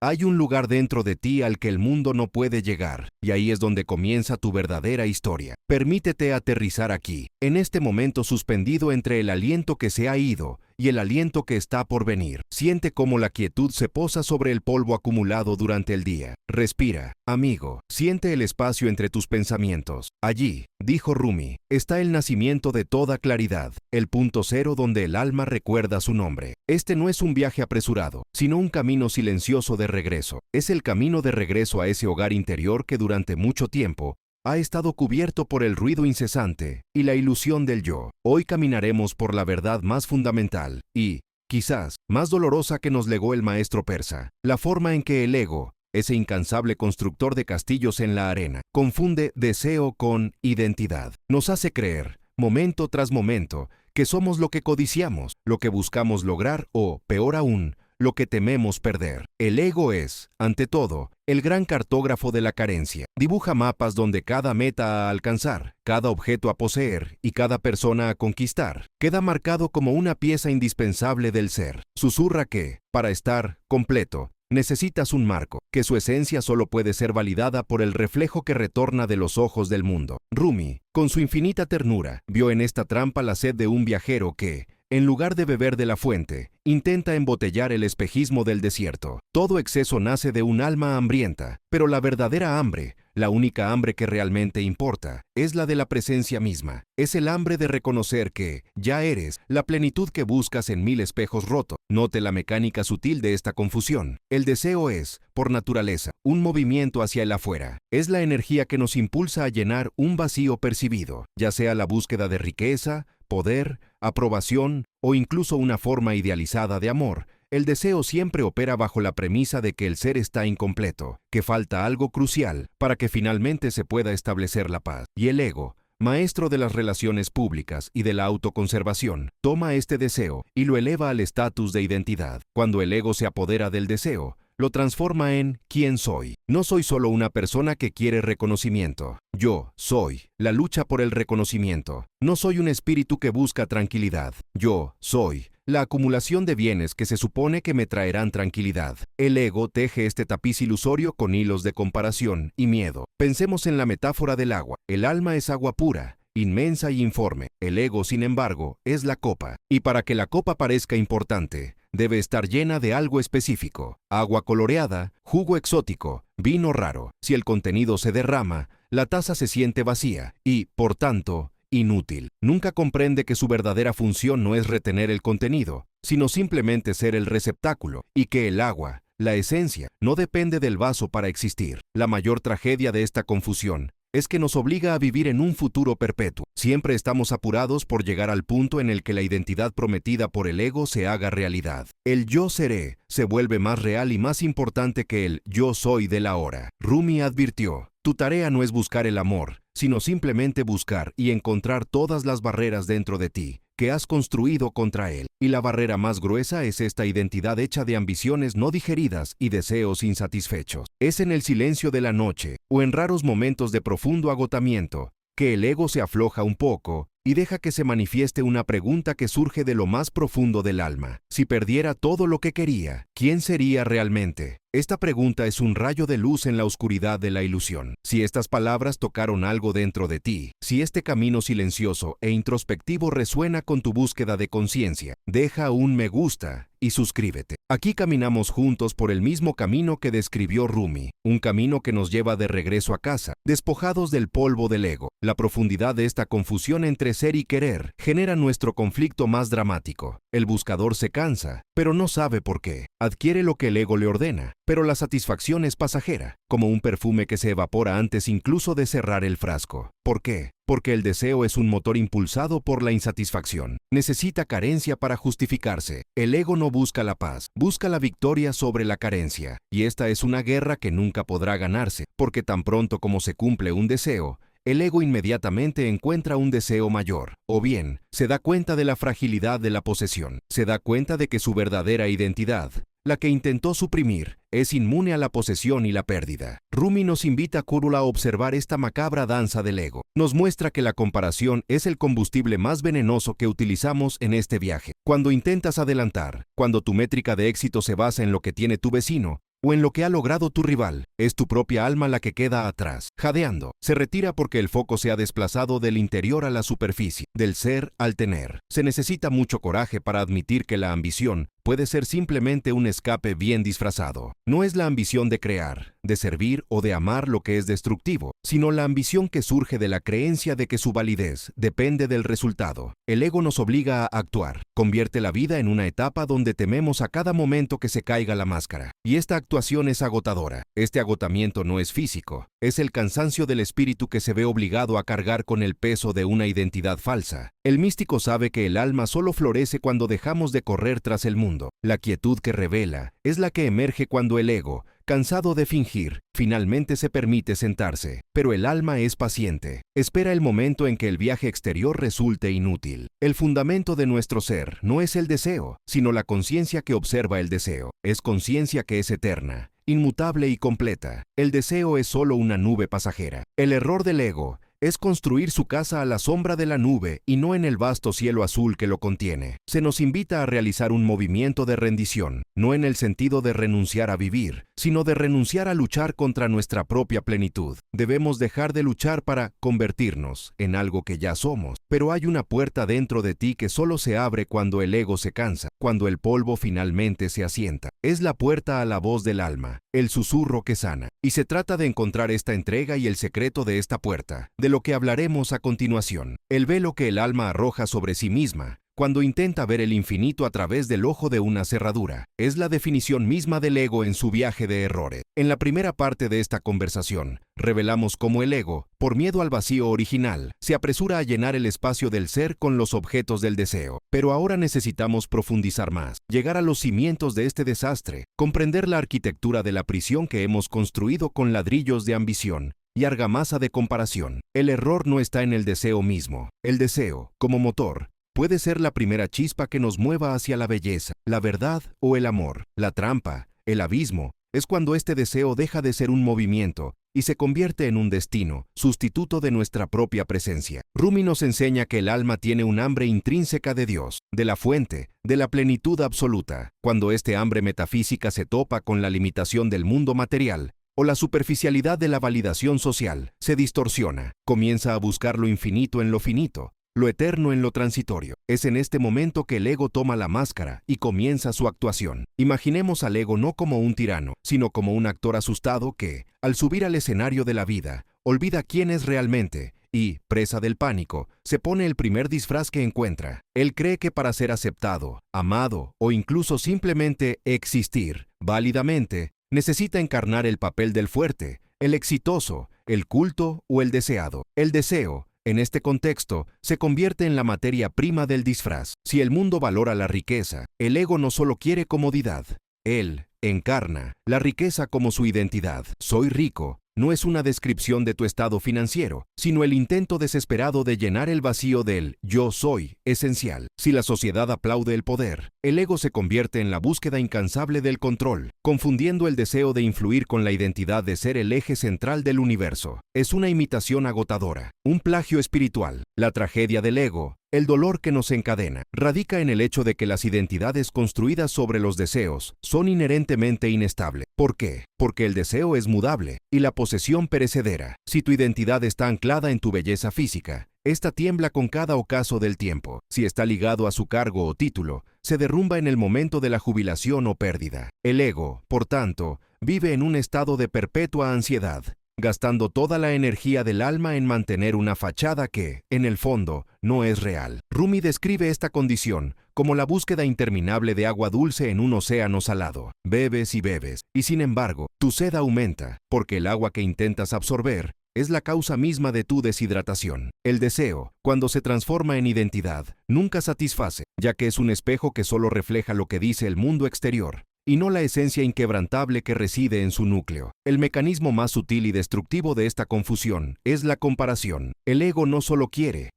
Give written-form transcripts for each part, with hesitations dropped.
Hay un lugar dentro de ti al que el mundo no puede llegar, y ahí es donde comienza tu verdadera historia. Permítete aterrizar aquí, en este momento suspendido entre el aliento que se ha ido y el aliento que está por venir. Siente cómo la quietud se posa sobre el polvo acumulado durante el día. Respira, amigo. Siente el espacio entre tus pensamientos. Allí, dijo Rumi, está el nacimiento de toda claridad, el punto cero donde el alma recuerda su nombre. Este no es un viaje apresurado, sino un camino silencioso de regreso. Es el camino de regreso a ese hogar interior que durante mucho tiempo ha estado cubierto por el ruido incesante y la ilusión del yo. Hoy caminaremos por la verdad más fundamental y, quizás, más dolorosa que nos legó el maestro persa, la forma en que el ego, ese incansable constructor de castillos en la arena, confunde deseo con identidad. Nos hace creer, momento tras momento, que somos lo que codiciamos, lo que buscamos lograr o, peor aún, lo que tememos perder. El ego es, ante todo, el gran cartógrafo de la carencia. Dibuja mapas donde cada meta a alcanzar, cada objeto a poseer y cada persona a conquistar queda marcado como una pieza indispensable del ser. Susurra que, para estar completo, necesitas un marco, que su esencia solo puede ser validada por el reflejo que retorna de los ojos del mundo. Rumi, con su infinita ternura, vio en esta trampa la sed de un viajero que, en lugar de beber de la fuente, intenta embotellar el espejismo del desierto. Todo exceso nace de un alma hambrienta, pero la verdadera hambre, la única hambre que realmente importa, es la de la presencia misma. Es el hambre de reconocer que ya eres la plenitud que buscas en mil espejos rotos. Note la mecánica sutil de esta confusión. El deseo es, por naturaleza, un movimiento hacia el afuera. Es la energía que nos impulsa a llenar un vacío percibido, ya sea la búsqueda de riqueza, poder, aprobación o incluso una forma idealizada de amor. El deseo siempre opera bajo la premisa de que el ser está incompleto, que falta algo crucial para que finalmente se pueda establecer la paz. Y el ego, maestro de las relaciones públicas y de la autoconservación, toma este deseo y lo eleva al estatus de identidad. Cuando el ego se apodera del deseo, lo transforma en ¿quién soy? No soy solo una persona que quiere reconocimiento. Yo soy la lucha por el reconocimiento. No soy un espíritu que busca tranquilidad. Yo soy la acumulación de bienes que se supone que me traerán tranquilidad. El ego teje este tapiz ilusorio con hilos de comparación y miedo. Pensemos en la metáfora del agua. El alma es agua pura, inmensa y informe. El ego, sin embargo, es la copa. Y para que la copa parezca importante, debe estar llena de algo específico. Agua coloreada, jugo exótico, vino raro. Si el contenido se derrama, la taza se siente vacía y, por tanto, inútil. Nunca comprende que su verdadera función no es retener el contenido, sino simplemente ser el receptáculo, y que el agua, la esencia, no depende del vaso para existir. La mayor tragedia de esta confusión es que nos obliga a vivir en un futuro perpetuo. Siempre estamos apurados por llegar al punto en el que la identidad prometida por el ego se haga realidad. El yo seré se vuelve más real y más importante que el yo soy del ahora. Rumi advirtió, tu tarea no es buscar el amor, sino simplemente buscar y encontrar todas las barreras dentro de ti que has construido contra él. Y la barrera más gruesa es esta identidad hecha de ambiciones no digeridas y deseos insatisfechos. Es en el silencio de la noche, o en raros momentos de profundo agotamiento, que el ego se afloja un poco y deja que se manifieste una pregunta que surge de lo más profundo del alma. Si perdiera todo lo que quería, ¿quién sería realmente? Esta pregunta es un rayo de luz en la oscuridad de la ilusión. Si estas palabras tocaron algo dentro de ti, si este camino silencioso e introspectivo resuena con tu búsqueda de conciencia, deja un me gusta y suscríbete. Aquí caminamos juntos por el mismo camino que describió Rumi, un camino que nos lleva de regreso a casa, despojados del polvo del ego. La profundidad de esta confusión entre ser y querer genera nuestro conflicto más dramático. El buscador se cansa, pero no sabe por qué. Adquiere lo que el ego le ordena, pero la satisfacción es pasajera, como un perfume que se evapora antes incluso de cerrar el frasco. ¿Por qué? Porque el deseo es un motor impulsado por la insatisfacción. Necesita carencia para justificarse. El ego no busca la paz, busca la victoria sobre la carencia. Y esta es una guerra que nunca podrá ganarse, porque tan pronto como se cumple un deseo, el ego inmediatamente encuentra un deseo mayor, o bien, se da cuenta de la fragilidad de la posesión, se da cuenta de que su verdadera identidad, la que intentó suprimir, es inmune a la posesión y la pérdida. Rumi nos invita a Kurula a observar esta macabra danza del ego. Nos muestra que la comparación es el combustible más venenoso que utilizamos en este viaje. Cuando intentas adelantar, cuando tu métrica de éxito se basa en lo que tiene tu vecino, o en lo que ha logrado tu rival. Es tu propia alma la que queda atrás, jadeando. Se retira porque el foco se ha desplazado del interior a la superficie, del ser al tener. Se necesita mucho coraje para admitir que la ambición puede ser simplemente un escape bien disfrazado. No es la ambición de crear, de servir o de amar lo que es destructivo, sino la ambición que surge de la creencia de que su validez depende del resultado. El ego nos obliga a actuar, convierte la vida en una etapa donde tememos a cada momento que se caiga la máscara. Y esta actuación es agotadora. Este agotamiento no es físico, es el cansancio del espíritu que se ve obligado a cargar con el peso de una identidad falsa. El místico sabe que el alma solo florece cuando dejamos de correr tras el mundo. La quietud que revela es la que emerge cuando el ego, cansado de fingir, finalmente se permite sentarse. Pero el alma es paciente. Espera el momento en que el viaje exterior resulte inútil. El fundamento de nuestro ser no es el deseo, sino la conciencia que observa el deseo. Es conciencia que es eterna, inmutable y completa. El deseo es solo una nube pasajera. El error del ego es construir su casa a la sombra de la nube y no en el vasto cielo azul que lo contiene. Se nos invita a realizar un movimiento de rendición, no en el sentido de renunciar a vivir, sino de renunciar a luchar contra nuestra propia plenitud. Debemos dejar de luchar para convertirnos en algo que ya somos. Pero hay una puerta dentro de ti que solo se abre cuando el ego se cansa, cuando el polvo finalmente se asienta. Es la puerta a la voz del alma, el susurro que sana. Y se trata de encontrar esta entrega y el secreto de esta puerta, de lo que hablaremos a continuación. El velo que el alma arroja sobre sí misma cuando intenta ver el infinito a través del ojo de una cerradura. Es la definición misma del ego en su viaje de errores. En la primera parte de esta conversación, revelamos cómo el ego, por miedo al vacío original, se apresura a llenar el espacio del ser con los objetos del deseo. Pero ahora necesitamos profundizar más, llegar a los cimientos de este desastre, comprender la arquitectura de la prisión que hemos construido con ladrillos de ambición y argamasa de comparación. El error no está en el deseo mismo. El deseo, como motor, puede ser la primera chispa que nos mueva hacia la belleza, la verdad o el amor. La trampa, el abismo, es cuando este deseo deja de ser un movimiento y se convierte en un destino, sustituto de nuestra propia presencia. Rumi nos enseña que el alma tiene un hambre intrínseca de Dios, de la fuente, de la plenitud absoluta. Cuando este hambre metafísica se topa con la limitación del mundo material, o la superficialidad de la validación social, se distorsiona, comienza a buscar lo infinito en lo finito, lo eterno en lo transitorio. Es en este momento que el ego toma la máscara y comienza su actuación. Imaginemos al ego no como un tirano, sino como un actor asustado que, al subir al escenario de la vida, olvida quién es realmente y, presa del pánico, se pone el primer disfraz que encuentra. Él cree que para ser aceptado, amado o incluso simplemente existir válidamente, necesita encarnar el papel del fuerte, el exitoso, el culto o el deseado. El deseo, en este contexto, se convierte en la materia prima del disfraz. Si el mundo valora la riqueza, el ego no solo quiere comodidad. Él encarna la riqueza como su identidad. Soy rico no es una descripción de tu estado financiero, sino el intento desesperado de llenar el vacío del yo soy esencial. Si la sociedad aplaude el poder, el ego se convierte en la búsqueda incansable del control, confundiendo el deseo de influir con la identidad de ser el eje central del universo. Es una imitación agotadora, un plagio espiritual. La tragedia del ego, el dolor que nos encadena, radica en el hecho de que las identidades construidas sobre los deseos son inherentemente inestables. ¿Por qué? Porque el deseo es mudable y la posesión perecedera. Si tu identidad está anclada en tu belleza física, esta tiembla con cada ocaso del tiempo. Si está ligado a su cargo o título, se derrumba en el momento de la jubilación o pérdida. El ego, por tanto, vive en un estado de perpetua ansiedad, gastando toda la energía del alma en mantener una fachada que, en el fondo, no es real. Rumi describe esta condición como la búsqueda interminable de agua dulce en un océano salado. Bebes y bebes, y sin embargo, tu sed aumenta, porque el agua que intentas absorber es la causa misma de tu deshidratación. El deseo, cuando se transforma en identidad, nunca satisface, ya que es un espejo que solo refleja lo que dice el mundo exterior, y no la esencia inquebrantable que reside en su núcleo. El mecanismo más sutil y destructivo de esta confusión es la comparación. El ego no solo quiere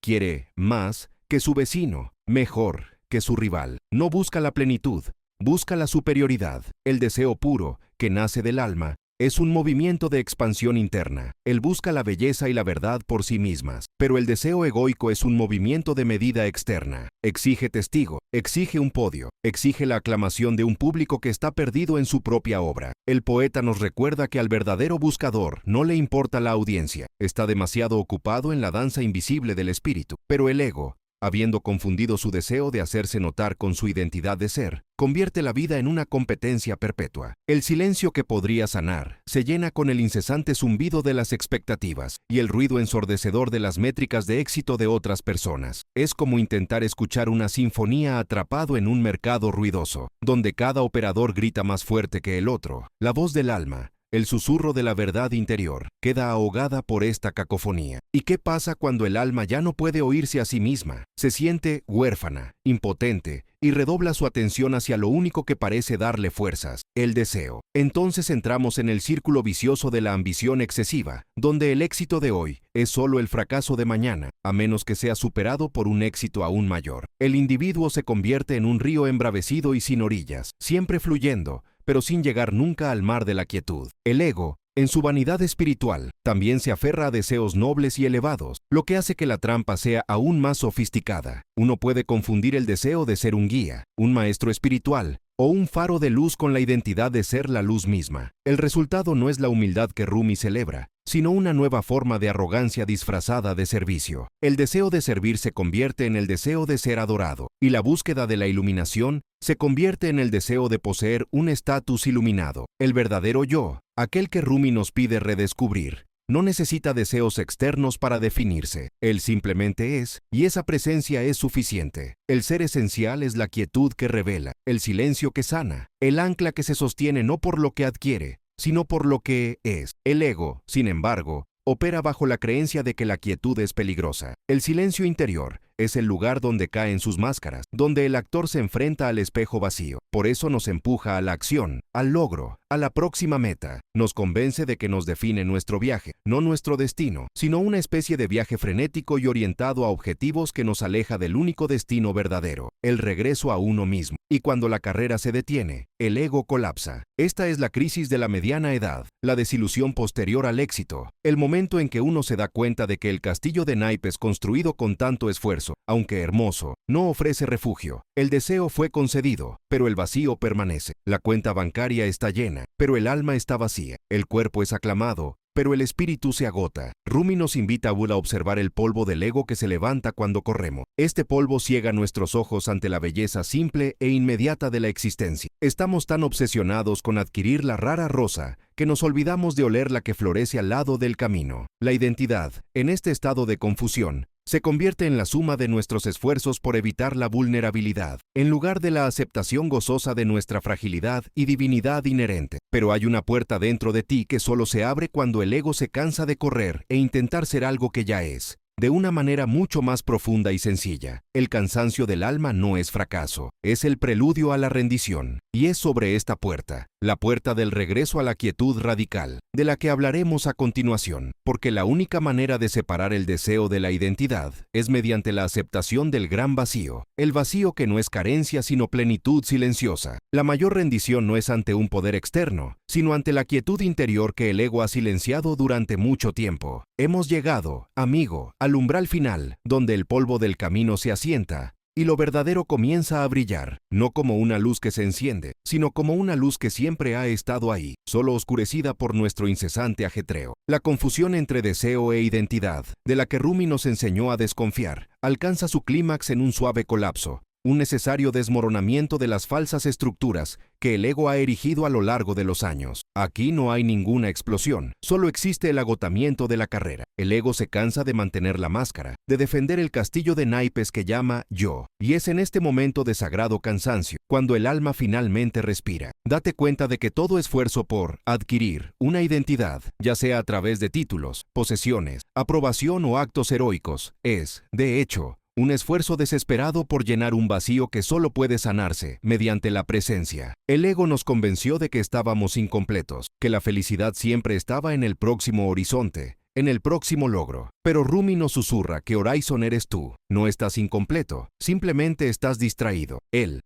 más que su vecino, mejor que su rival. No busca la plenitud, busca la superioridad. El deseo puro, que nace del alma, es un movimiento de expansión interna. Él busca la belleza y la verdad por sí mismas. Pero el deseo egoico es un movimiento de medida externa. Exige testigo, exige un podio, exige la aclamación de un público que está perdido en su propia obra. El poeta nos recuerda que al verdadero buscador no le importa la audiencia. Está demasiado ocupado en la danza invisible del espíritu. Pero el ego, habiendo confundido su deseo de hacerse notar con su identidad de ser, convierte la vida en una competencia perpetua. El silencio que podría sanar se llena con el incesante zumbido de las expectativas y el ruido ensordecedor de las métricas de éxito de otras personas. Es como intentar escuchar una sinfonía atrapado en un mercado ruidoso, donde cada operador grita más fuerte que el otro. La voz del alma, el susurro de la verdad interior, queda ahogada por esta cacofonía. ¿Y qué pasa cuando el alma ya no puede oírse a sí misma? Se siente huérfana, impotente, y redobla su atención hacia lo único que parece darle fuerzas, el deseo. Entonces entramos en el círculo vicioso de la ambición excesiva, donde el éxito de hoy es solo el fracaso de mañana, a menos que sea superado por un éxito aún mayor. El individuo se convierte en un río embravecido y sin orillas, siempre fluyendo, pero sin llegar nunca al mar de la quietud. El ego, en su vanidad espiritual, también se aferra a deseos nobles y elevados, lo que hace que la trampa sea aún más sofisticada. Uno puede confundir el deseo de ser un guía, un maestro espiritual, o un faro de luz con la identidad de ser la luz misma. El resultado no es la humildad que Rumi celebra, sino una nueva forma de arrogancia disfrazada de servicio. El deseo de servir se convierte en el deseo de ser adorado, y la búsqueda de la iluminación se convierte en el deseo de poseer un estatus iluminado. El verdadero yo, aquel que Rumi nos pide redescubrir, no necesita deseos externos para definirse. Él simplemente es, y esa presencia es suficiente. El ser esencial es la quietud que revela, el silencio que sana, el ancla que se sostiene no por lo que adquiere, sino por lo que es. El ego, sin embargo, opera bajo la creencia de que la quietud es peligrosa. El silencio interior es el lugar donde caen sus máscaras, donde el actor se enfrenta al espejo vacío. Por eso nos empuja a la acción, al logro, a la próxima meta. Nos convence de que nos define nuestro viaje, no nuestro destino, sino una especie de viaje frenético y orientado a objetivos que nos aleja del único destino verdadero, el regreso a uno mismo. Y cuando la carrera se detiene, el ego colapsa. Esta es la crisis de la mediana edad, la desilusión posterior al éxito, el momento en que uno se da cuenta de que el castillo de naipes construido con tanto esfuerzo, aunque hermoso, no ofrece refugio. El deseo fue concedido, pero el vacío permanece. La cuenta bancaria está llena, pero el alma está vacía. El cuerpo es aclamado, pero el espíritu se agota. Rumi nos invita a observar el polvo del ego que se levanta cuando corremos. Este polvo ciega nuestros ojos ante la belleza simple e inmediata de la existencia. Estamos tan obsesionados con adquirir la rara rosa que nos olvidamos de oler la que florece al lado del camino. La identidad, en este estado de confusión, se convierte en la suma de nuestros esfuerzos por evitar la vulnerabilidad, en lugar de la aceptación gozosa de nuestra fragilidad y divinidad inherente. Pero hay una puerta dentro de ti que solo se abre cuando el ego se cansa de correr e intentar ser algo que ya es, de una manera mucho más profunda y sencilla. El cansancio del alma no es fracaso, es el preludio a la rendición. Y es sobre esta puerta, la puerta del regreso a la quietud radical, de la que hablaremos a continuación, porque la única manera de separar el deseo de la identidad es mediante la aceptación del gran vacío, el vacío que no es carencia sino plenitud silenciosa. La mayor rendición no es ante un poder externo, sino ante la quietud interior que el ego ha silenciado durante mucho tiempo. Hemos llegado, amigo, al umbral final, donde el polvo del camino se asienta, y lo verdadero comienza a brillar, no como una luz que se enciende, sino como una luz que siempre ha estado ahí, solo oscurecida por nuestro incesante ajetreo. La confusión entre deseo e identidad, de la que Rumi nos enseñó a desconfiar, alcanza su clímax en un suave colapso, un necesario desmoronamiento de las falsas estructuras que el ego ha erigido a lo largo de los años. Aquí no hay ninguna explosión, solo existe el agotamiento de la carrera. El ego se cansa de mantener la máscara, de defender el castillo de naipes que llama yo, y es en este momento de sagrado cansancio, cuando el alma finalmente respira. Date cuenta de que todo esfuerzo por adquirir una identidad, ya sea a través de títulos, posesiones, aprobación o actos heroicos, es, de hecho, un esfuerzo desesperado por llenar un vacío que solo puede sanarse mediante la presencia. El ego nos convenció de que estábamos incompletos, que la felicidad siempre estaba en el próximo horizonte, en el próximo logro. Pero Rumi nos susurra que Horizon eres tú. No estás incompleto, simplemente estás distraído.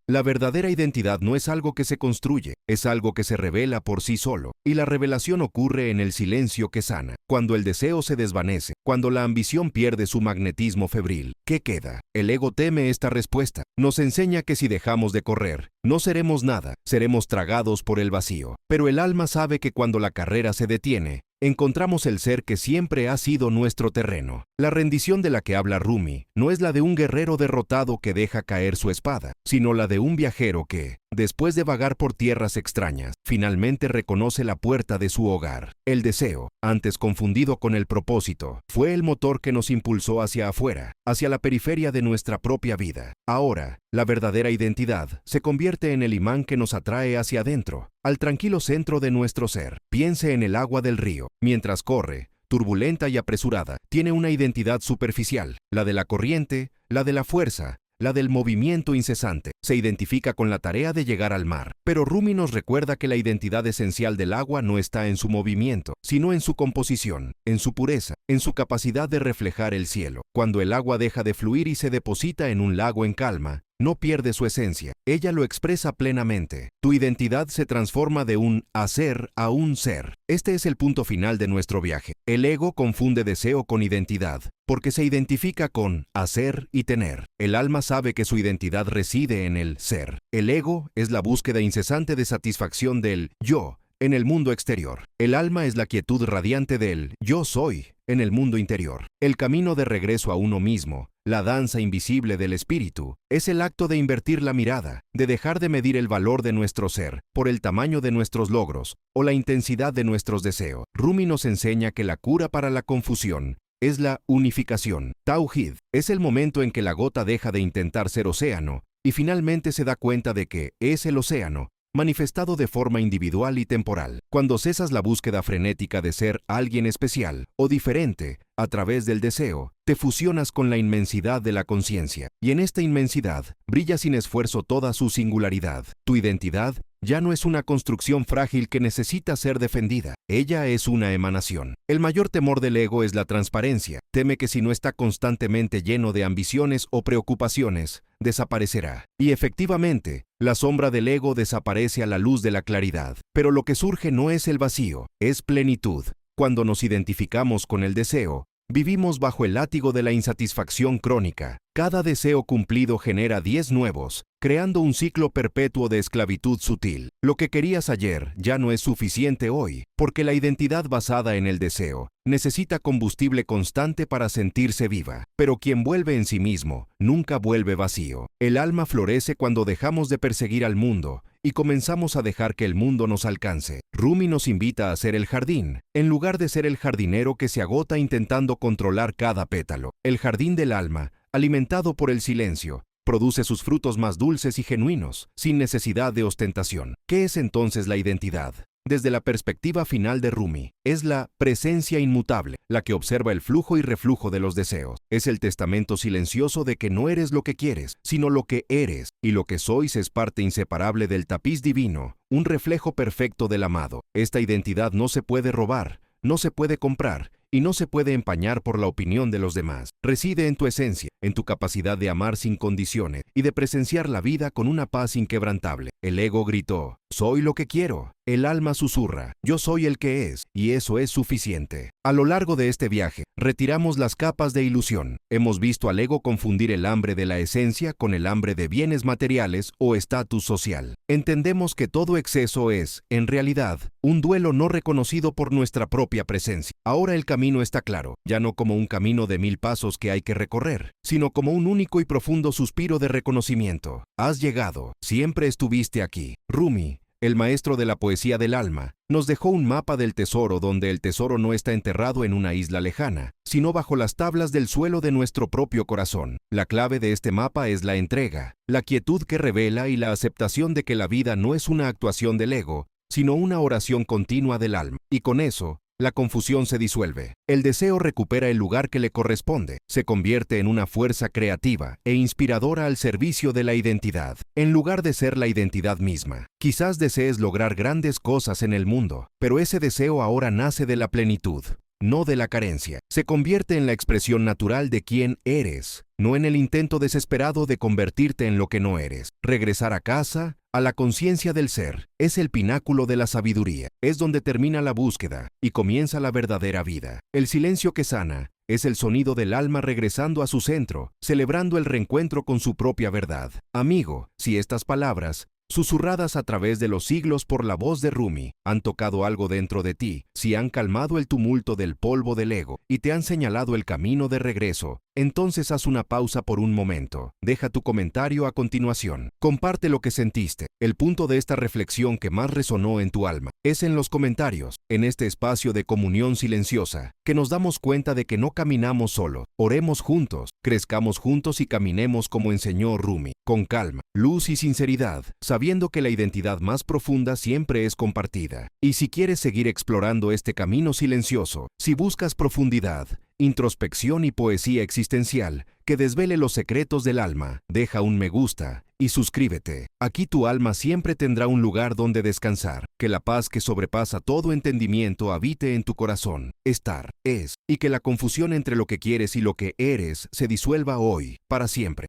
La verdadera identidad no es algo que se construye, es algo que se revela por sí solo. Y la revelación ocurre en el silencio que sana. Cuando el deseo se desvanece, cuando la ambición pierde su magnetismo febril, ¿qué queda? El ego teme esta respuesta. Nos enseña que si dejamos de correr, no seremos nada, seremos tragados por el vacío. Pero el alma sabe que cuando la carrera se detiene, encontramos el ser que siempre ha sido nuestro terreno. La rendición de la que habla Rumi no es la de un guerrero derrotado que deja caer su espada, sino la de un viajero que, después de vagar por tierras extrañas, finalmente reconoce la puerta de su hogar. El deseo, antes confundido con el propósito, fue el motor que nos impulsó hacia afuera, hacia la periferia de nuestra propia vida. Ahora, la verdadera identidad se convierte en el imán que nos atrae hacia adentro, al tranquilo centro de nuestro ser. Piense en el agua del río. Mientras corre, turbulenta y apresurada, tiene una identidad superficial, la de la corriente, la de la fuerza, la del movimiento incesante. Se identifica con la tarea de llegar al mar. Pero Rumi nos recuerda que la identidad esencial del agua no está en su movimiento, sino en su composición, en su pureza, en su capacidad de reflejar el cielo. Cuando el agua deja de fluir y se deposita en un lago en calma, no pierde su esencia, ella lo expresa plenamente. Tu identidad se transforma de un hacer a un ser. Este es el punto final de nuestro viaje. El ego confunde deseo con identidad, porque se identifica con hacer y tener. El alma sabe que su identidad reside en el ser. El ego es la búsqueda incesante de satisfacción del yo en el mundo exterior. El alma es la quietud radiante del yo soy en el mundo interior. El camino de regreso a uno mismo, la danza invisible del espíritu, es el acto de invertir la mirada, de dejar de medir el valor de nuestro ser por el tamaño de nuestros logros o la intensidad de nuestros deseos. Rumi nos enseña que la cura para la confusión es la unificación. Tauhid es el momento en que la gota deja de intentar ser océano y finalmente se da cuenta de que es el océano, manifestado de forma individual y temporal. Cuando cesas la búsqueda frenética de ser alguien especial o diferente a través del deseo, te fusionas con la inmensidad de la conciencia, y en esta inmensidad brilla sin esfuerzo toda su singularidad. Tu identidad ya no es una construcción frágil que necesita ser defendida, ella es una emanación. El mayor temor del ego es la transparencia. Teme que si no está constantemente lleno de ambiciones o preocupaciones, desaparecerá. Y efectivamente, la sombra del ego desaparece a la luz de la claridad. Pero lo que surge no es el vacío, es plenitud. Cuando nos identificamos con el deseo, vivimos bajo el látigo de la insatisfacción crónica. Cada deseo cumplido genera 10 nuevos, creando un ciclo perpetuo de esclavitud sutil. Lo que querías ayer ya no es suficiente hoy, porque la identidad basada en el deseo necesita combustible constante para sentirse viva. Pero quien vuelve en sí mismo, nunca vuelve vacío. El alma florece cuando dejamos de perseguir al mundo y comenzamos a dejar que el mundo nos alcance. Rumi nos invita a ser el jardín, en lugar de ser el jardinero que se agota intentando controlar cada pétalo. El jardín del alma, alimentado por el silencio, produce sus frutos más dulces y genuinos, sin necesidad de ostentación. ¿Qué es entonces la identidad? Desde la perspectiva final de Rumi, es la presencia inmutable, la que observa el flujo y reflujo de los deseos. Es el testamento silencioso de que no eres lo que quieres, sino lo que eres, y lo que sois es parte inseparable del tapiz divino, un reflejo perfecto del amado. Esta identidad no se puede robar, no se puede comprar, y no se puede empañar por la opinión de los demás. Reside en tu esencia, en tu capacidad de amar sin condiciones y de presenciar la vida con una paz inquebrantable. El ego gritó, soy lo que quiero. El alma susurra, yo soy el que es, y eso es suficiente. A lo largo de este viaje, retiramos las capas de ilusión. Hemos visto al ego confundir el hambre de la esencia con el hambre de bienes materiales o estatus social. Entendemos que todo exceso es, en realidad, un duelo no reconocido por nuestra propia presencia. Ahora el camino está claro, ya no como un camino de 1000 pasos que hay que recorrer, sino como un único y profundo suspiro de reconocimiento. Has llegado, siempre estuviste aquí. Rumi, el maestro de la poesía del alma, nos dejó un mapa del tesoro donde el tesoro no está enterrado en una isla lejana, sino bajo las tablas del suelo de nuestro propio corazón. La clave de este mapa es la entrega, la quietud que revela y la aceptación de que la vida no es una actuación del ego, sino una oración continua del alma. Y con eso, la confusión se disuelve. El deseo recupera el lugar que le corresponde, se convierte en una fuerza creativa e inspiradora al servicio de la identidad, en lugar de ser la identidad misma. Quizás desees lograr grandes cosas en el mundo, pero ese deseo ahora nace de la plenitud. no de la carencia. Se convierte en la expresión natural de quién eres, no en el intento desesperado de convertirte en lo que no eres. Regresar a casa, a la conciencia del ser, es el pináculo de la sabiduría. Es donde termina la búsqueda y comienza la verdadera vida. El silencio que sana es el sonido del alma regresando a su centro, celebrando el reencuentro con su propia verdad. Amigo, si estas palabras, susurradas a través de los siglos por la voz de Rumi, han tocado algo dentro de ti, si han calmado el tumulto del polvo del ego y te han señalado el camino de regreso, entonces haz una pausa por un momento. Deja tu comentario a continuación. Comparte lo que sentiste. El punto de esta reflexión que más resonó en tu alma es en los comentarios, en este espacio de comunión silenciosa, que nos damos cuenta de que no caminamos solos. Oremos juntos, crezcamos juntos y caminemos como enseñó Rumi, con calma, luz y sinceridad, sabiendo que la identidad más profunda siempre es compartida. Y si quieres seguir explorando este camino silencioso, si buscas profundidad, introspección y poesía existencial que desvele los secretos del alma, deja un me gusta y suscríbete. Aquí tu alma siempre tendrá un lugar donde descansar. Que la paz que sobrepasa todo entendimiento habite en tu corazón. Estar, es, y que la confusión entre lo que quieres y lo que eres se disuelva hoy, para siempre.